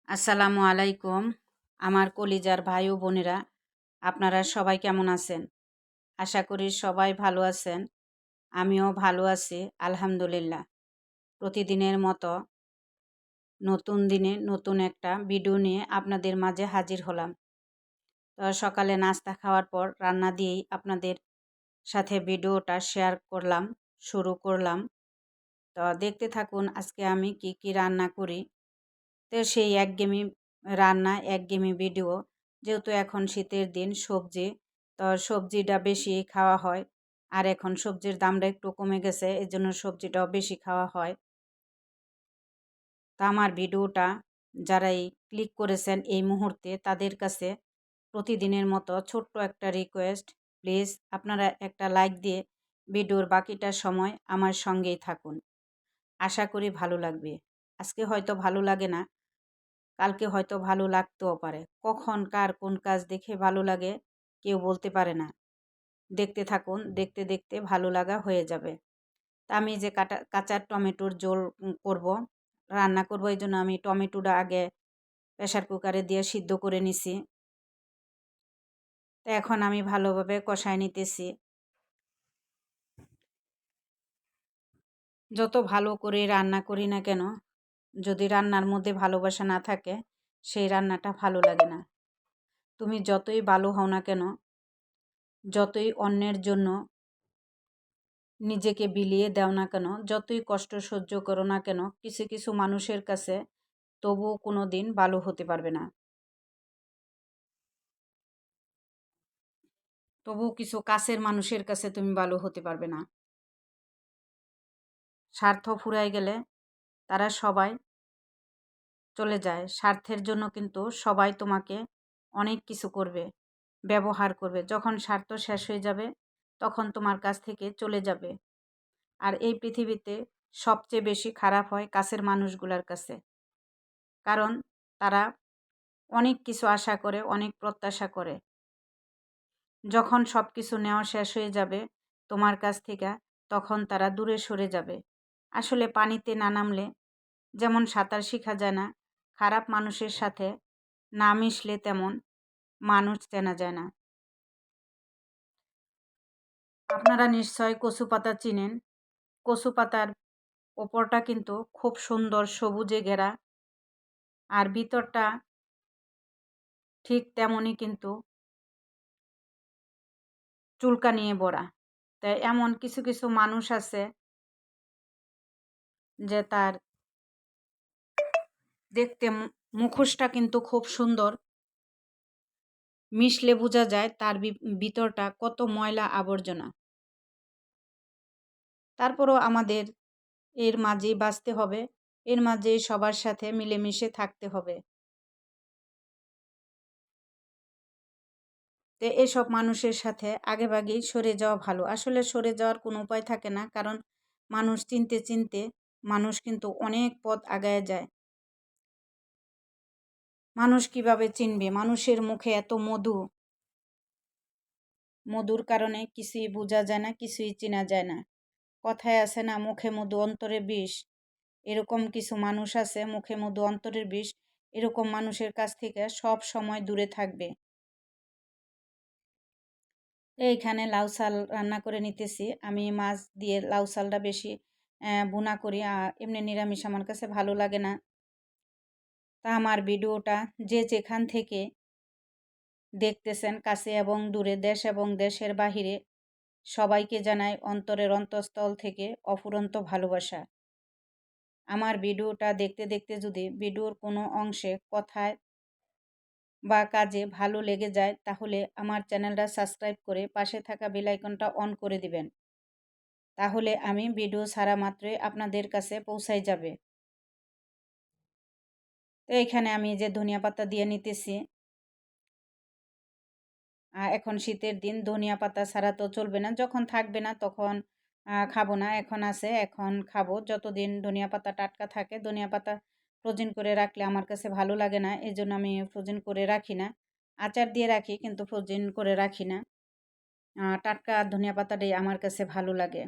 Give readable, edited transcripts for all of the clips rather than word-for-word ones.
আসসালামু আলাইকুম। আমার কলিজার ভাই ও বোনেরা, আপনারা সবাই কেমন আছেন? আশা করি সবাই ভালো আছেন। আমিও ভালো আছি, আলহামদুলিল্লাহ। প্রতিদিনের মতো নতুন দিনে নতুন একটা ভিডিও নিয়ে আপনাদের মাঝে হাজির হলাম। তো সকালে নাস্তা খাওয়ার পর রান্না দিয়েই আপনাদের সাথে ভিডিওটা শেয়ার করলাম, শুরু করলাম। তো দেখতে থাকুন আজকে আমি কি কি রান্না করি। তো সেই একঘেয়েমি রান্না, একঘেয়েমি ভিডিও। যেহেতু এখন শীতের দিন, সবজি, তো সবজিটা বেশি খাওয়া হয়। আর এখন সবজির দামটা একটু কমে গেছে, এই জন্য সবজিটাও বেশি খাওয়া হয়। তা আমার ভিডিওটা যারাই ক্লিক করেছেন এই মুহূর্তে, তাদের কাছে প্রতিদিনের মতো ছোট্ট একটা রিকোয়েস্ট, প্লিজ আপনারা একটা লাইক দিয়ে ভিডিওর বাকিটা সময় আমার সঙ্গেই থাকুন। আশা করি ভালো লাগবে। আজকে হয়তো ভালো লাগে না, কালকে হয়তো ভালো লাগতেও পারে। কখন কার কোন কাজ দেখে ভালো লাগে কেউ বলতে পারে না। দেখতে থাকুন, দেখতে দেখতে ভালো লাগা হয়ে যাবে। তা আমি যে কাঁচা টমেটোর ঝোল করব, রান্না করব, এই জন্য আমি টমেটোটা আগে প্রেসার কুকারে দিয়ে সিদ্ধ করে নিছি। তো এখন আমি ভালোভাবে কষায় নিতেছি। যত ভালো করে রান্না করি না কেন, যদি রান্নার মধ্যে ভালোবাসা না থাকে, সেই রান্নাটা ভালো লাগে না। তুমি যতই ভালো হও না কেন, যতই অন্যের জন্য নিজেকে বিলিয়ে দাও না কেন, যতই কষ্ট সহ্য করো না কেন, কিছু কিছু মানুষের কাছে তবুও কোনো দিন ভালো হতে পারবে না। তবুও কিছু কাছের মানুষের কাছে তুমি ভালো হতে পারবে না। স্বার্থ ফুরায় গেলে তারা সবাই চলে যায়। স্বার্থের জন্য কিন্তু সবাই তোমাকে অনেক কিছু করবে, ব্যবহার করবে। যখন স্বার্থ শেষ হয়ে যাবে, তখন তোমার কাছ থেকে চলে যাবে। আর এই পৃথিবীতে সবচেয়ে বেশি খারাপ হয় কাছের মানুষগুলোর কাছে। কারণ তারা অনেক কিছু আশা করে, অনেক প্রত্যাশা করে। যখন সব কিছু নেওয়া শেষ হয়ে যাবে তোমার কাছ থেকে, তখন তারা দূরে সরে যাবে। আসলে পানিতে না নামলে যেমন সাঁতার শেখা যায় না, খারাপ মানুষের সাথে না মিশলে তেমন মানুষ চেনা যায় না। আপনারা নিশ্চয় কচু পাতা চিনেন। কচু পাতার ওপরটা কিন্তু খুব সুন্দর সবুজে ঘেরা, আর ভিতরটা ঠিক তেমনই কিন্তু চুলকানিয়ে ভরা। তাই এমন কিছু কিছু মানুষ আছে যে তার দেখতে মুখোশটা কিন্তু খুব সুন্দর, মিশলে বোঝা যায় তার ভিতরটা কত ময়লা আবর্জনা। তারপরও আমাদের এর মাঝেই বাঁচতে হবে, এর মাঝেই সবার সাথে মিলেমিশে থাকতে হবে। তো এসব মানুষের সাথে আগেভাগেই সরে যাওয়া ভালো। আসলে সরে যাওয়ার কোনো উপায় থাকে না, কারণ মানুষ চিনতে চিনতে মানুষ কিন্তু অনেক পথ আগায় যায়। মানুষ কিভাবে চিনবে? মানুষের মুখে এত মধু, মধুর কারণে কিছুই বোঝা যায় না, কিছুই চেনা যায় না। কথায় আছে না, মুখে মধু অন্তরে বিষ। এরকম কিছু মানুষ আছে, মুখে মধু অন্তরের বিষ। এরকম মানুষের কাছ থেকে সব সময় দূরে থাকবে। এইখানে লাউ শাল রান্না করে নিতেছি। আমি মাছ দিয়ে লাউ শালটা বেশি ভুনা করি, এমনি নিরামিষ আমার কাছে ভালো লাগে না। তা আমার ভিডিওটা যে যেখান থেকে দেখতেছেন, কাছে এবং দূরে, দেশ এবং দেশের বাহিরে, সবাইকে জানাই অন্তরের অন্তঃস্থল থেকে অফুরন্ত ভালোবাসা। আমার ভিডিওটা দেখতে দেখতে যদি ভিডিওর কোনো অংশে, কথায় বা কাজে ভালো লেগে যায়, তাহলে আমার চ্যানেলটা সাবস্ক্রাইব করে পাশে থাকা বেল আইকনটা অন করে দিবেন। তাহলে আমি ভিডিও ছাড়া মাত্রই আপনাদের কাছে পৌঁছায় যাবে। তো এখানে আমি যে ধনিয়া পাতা দিয়ে নিতেছি। এখন শীতের দিন, ধনিয়া পাতা ছাড়া তো চলবে না। যখন থাকবে না তখন খাবো না, এখন আছে এখন খাবো। যতদিন ধনিয়া পাতা টাটকা থাকে, ধনিয়া পাতা ফ্রোজেন করে রাখলে আমার কাছে ভালো লাগে না, এই জন্য আমি ফ্রোজেন করে রাখি না। আচার দিয়ে রাখি, কিন্তু ফ্রোজেন করে রাখি না। টাটকা ধনিয়া পাতাটাই আমার কাছে ভালো লাগে।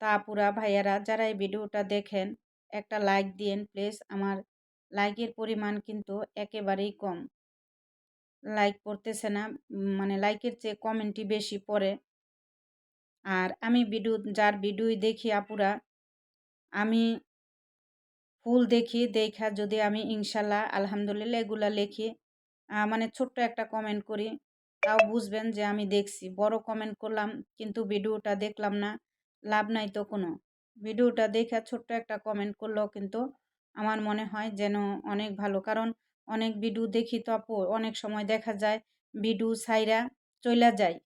তা আপুরা ভাইয়ারা যারা এই ভিডিওটা দেখেন, একটা লাইক দিয়েন প্লিজ। আমার লাইকের পরিমাণ কিন্তু একেবারেই কম। লাইক পড়তেছে না, মানে লাইকের চেয়ে কমেন্টই বেশি পড়ে। আর আমি যার ভিডিওই দেখি আপুরা, আমি ফুল দেখি, দেখা যদি আমি ইনশাল্লাহ আলহামদুলিল্লাহ এগুলা লিখি, মানে ছোট্ট একটা কমেন্ট করি, তাও বুঝবেন যে আমি দেখছি। বড় কমেন্ট করলাম কিন্তু ভিডিওটা দেখলাম না, লাভ নাই তো কোনো। ভিডিওটা দেখে ছোট্ট একটা কমেন্ট করলেও কিন্তু আমার মনে হয় যেন অনেক ভালো। কারণ অনেক ভিডিও দেখি তো আপু, অনেক সময় দেখা যায় ভিডিও ছাইরা চইলা যায়,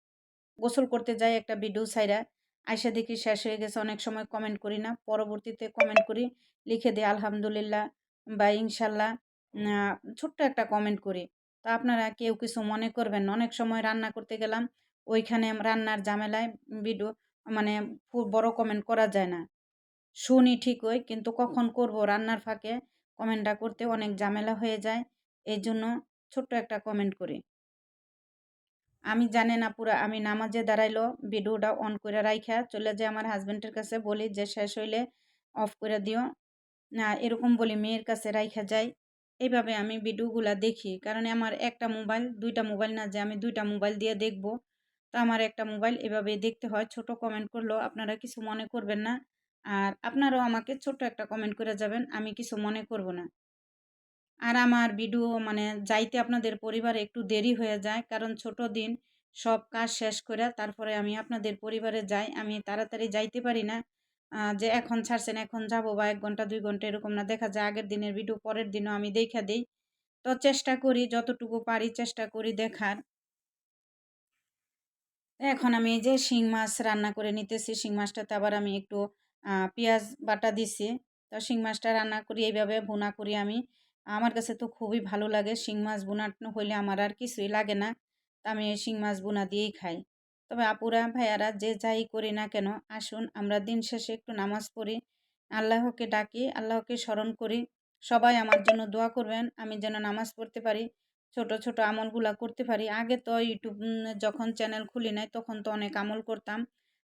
গোসল করতে যাই একটা ভিডিও ছাইরা আইসা দেখি শেষ হয়ে গেছে। অনেক সময় কমেন্ট করি না, পরবর্তীতে কমেন্ট করি, লিখে দিই আলহামদুলিল্লাহ বা ইনশাল্লাহ, ছোট্ট একটা কমেন্ট করি। তো আপনারা কেউ কিছু মনে করবেন না। অনেক সময় রান্না করতে গেলাম, ওইখানে রান্নার ঝামেলায় ভিডিও, মানে বড় কমেন্ট করা যায় না। শুনি ঠিকই, কিন্তু কখন করব, রান্নার ফাঁকে কমেন্টটা করতে অনেক ঝামেলা হয়ে যায়। এই জন্য ছোট্ট একটা কমেন্ট করি। আমি জানেন আপুরা, আমি নামাজে দাঁড়াইলো ভিডিওটা অন করে রাইখা চলে যাই আমার হাজবেন্ডের কাছে, বলি যে শেষ হইলে অফ করে দিও না, এরকম বলি, মেয়ের কাছে রাইখা যাই। এইভাবে আমি ভিডিওগুলা দেখি, কারণ আমার একটা মোবাইল, দুইটা মোবাইল না যে আমি দুইটা মোবাইল দিয়ে দেখব। তো আমার একটা মোবাইল, এভাবে দেখতে হয়। ছোট কমেন্ট করলেও আপনারা কিছু মনে করবেন না। আর আপনারাও আমাকে ছোট্ট একটা কমেন্ট করে যাবেন, আমি কিছু মনে করব না। আর আমার ভিডিও মানে যাইতে আপনাদের পরিবারে একটু দেরি হয়ে যায়, কারণ ছোট দিন, সব কাজ শেষ করে তারপরে আমি আপনাদের পরিবারে যাই। আমি তাড়াতাড়ি যাইতে পারি না, যে এখন ছাড়ছেন এখন যাব, বা 1 ঘন্টা 2 ঘন্টা এরকম না, দেখা যায় আগের দিনের ভিডিও পরের দিনও আমি দেখা দিই। তো চেষ্টা করি, যতটুকু পারি চেষ্টা করি দেখার। এখন আমি এই যে শিং মাছ রান্না করে নিতেছি। শিং মাছটাতে আবার আমি একটু পেঁয়াজ বাটা দিছি। তো শিং মাছটা রান্না করি এইভাবে, ভুনা করি আমি। আমার কাছে তো খুবই ভালো লাগে। শিং মাছ ভুনা হইলে আমার আর কিছুই লাগে না। তো আমি এই শিং মাছ ভুনা দিয়েই খাই। তবে আপুরা ভাইয়ারা যে যাই করি না কেন, আসুন আমরা দিন শেষে একটু নামাজ পড়ি, আল্লাহকে ডাকি, আল্লাহকে স্মরণ করি। সবাই আমার জন্য দোয়া করবেন, আমি যেন নামাজ পড়তে পারি, ছোট ছোট আমলগুলা করতে পারি। আগে তো ইউটিউব যখন চ্যানেল খুলি নাই তখন তো অনেক আমল করতাম।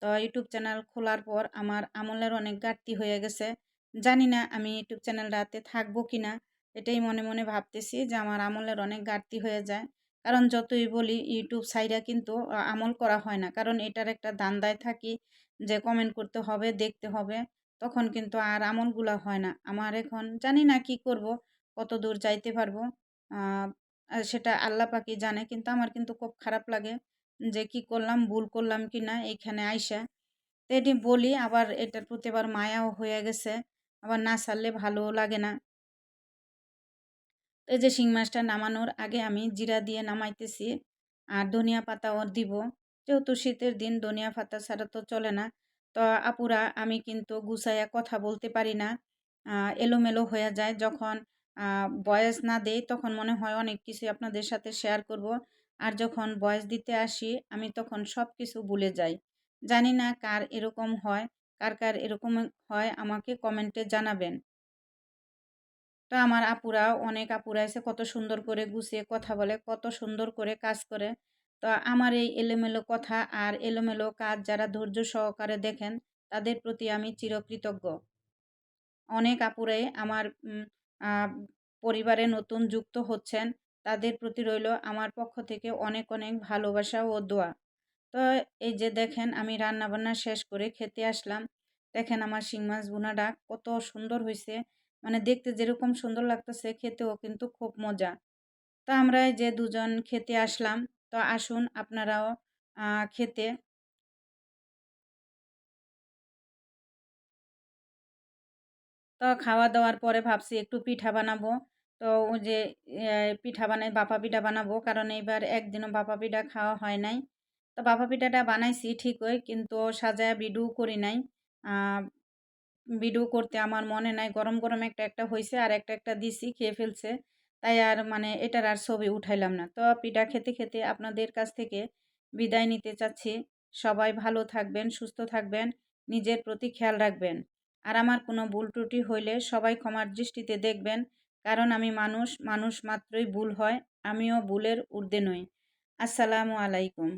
তো ইউটিউব চ্যানেল খোলার পর আমার আমলের অনেক ঘাটতি হয়ে গেছে। জানি না আমি ইউটিউব চ্যানেলটাতে থাকবো কিনা, এটাই মনে মনে ভাবতেছি যে আমার আমলের অনেক ঘাটতি হয়ে যায়। কারণ যতই বলি ইউটিউব সাইডে কিন্তু আমল করা হয় না, কারণ এটার একটা ধান্দায় থাকি যে কমেন্ট করতে হবে, দেখতে হবে, তখন কিন্তু আর আমলগুলা হয় না আমার। এখন জানি না কি করব, কত দূর যাইতে পারবো, সেটা আল্লাহ পাকই জানে। কিন্তু আমার কিন্তু খুব খারাপ লাগে যে কি করলাম, ভুল করলাম কি না এইখানে আইসা। তো এটি বলি, আবার এটার প্রতি আবার মায়াও হয়ে গেছে, আবার না ছাড়লে ভালোও লাগে না। তো এই যে শিং মাছটা নামানোর আগে আমি জিরা দিয়ে নামাইতেছি, আর ধনিয়া পাতাও দিব, যেহেতু শীতের দিন ধনিয়া পাতা ছাড়া তো চলে না। তো আপুরা, আমি কিন্তু গুছাইয়া কথা বলতে পারি না, এলোমেলো হয়ে যায়। যখন ভয়েস না দেই তখন মনে হয় অনেক কিছু আপনাদের সাথে শেয়ার করব, আর যখন ভয়েস দিতে আসি আমি তখন সব কিছু ভুলে যাই। জানি না কার এরকম হয়, কার কার এরকম হয়, আমাকে কমেন্টে জানাবেন। তো আমার আপুরা, অনেক আপুরা এসে কত সুন্দর করে গুছিয়ে কথা বলে, কত সুন্দর করে কাজ করে। তো আমার এই এলোমেলো কথা আর এলোমেলো কাজ যারা ধৈর্য সহকারে দেখেন, তাদের প্রতি আমি চিরকৃতজ্ঞ। অনেক আপুরাই আমার পরিবারে নতুন যুক্ত হচ্ছেন, তাদের প্রতি রইল আমার পক্ষ থেকে অনেক অনেক ভালোবাসা ও দোয়া। তো এই যে দেখেন, আমি রান্না বান্না শেষ করে খেতে আসলাম। দেখেন আমার শিং মাছ ভুনাটা কত সুন্দর হয়েছে, মানে দেখতে যেরকম সুন্দর লাগতেছে, খেতেও কিন্তু খুব মজা। তো আমরা এই যে দুজন খেতে আসলাম, তো আসুন আপনারাও খেতে। তো খাওয়া দাওয়ার পরে ভাবছি একটু পিঠা বানাবো। তো ওই যে পিঠা বানাই, ভাপা পিঠা বানাবো, কারণ এইবার একদিনও ভাপা পিঠা খাওয়া হয় নাই। তো ভাপা পিঠাটা বানাইছি ঠিকই, কিন্তু সাজায়া ভিডিও করি নাই। ভিডিও করতে আমার মনে নাই, গরম গরম একটা একটা হয়েছে, আর একটা একটা দিছি, খেয়ে ফেলছে। তাই আর মানে এটার আর ছবি উঠাইলাম না। তো পিঠা খেতে খেতে আপনাদের কাছ থেকে বিদায় নিতে চাচ্ছি। সবাই ভালো থাকবেন, সুস্থ থাকবেন, নিজের প্রতি খেয়াল রাখবেন। আর আমার কোনো ভুল ত্রুটি হইলে সবাই ক্ষমার দৃষ্টিতে দেখবেন, কারণ আমি মানুষ, মানুষ মাত্রই ভুল হয়, আমিও ভুলের ঊর্ধ্বে নই। আসসালামু আলাইকুম।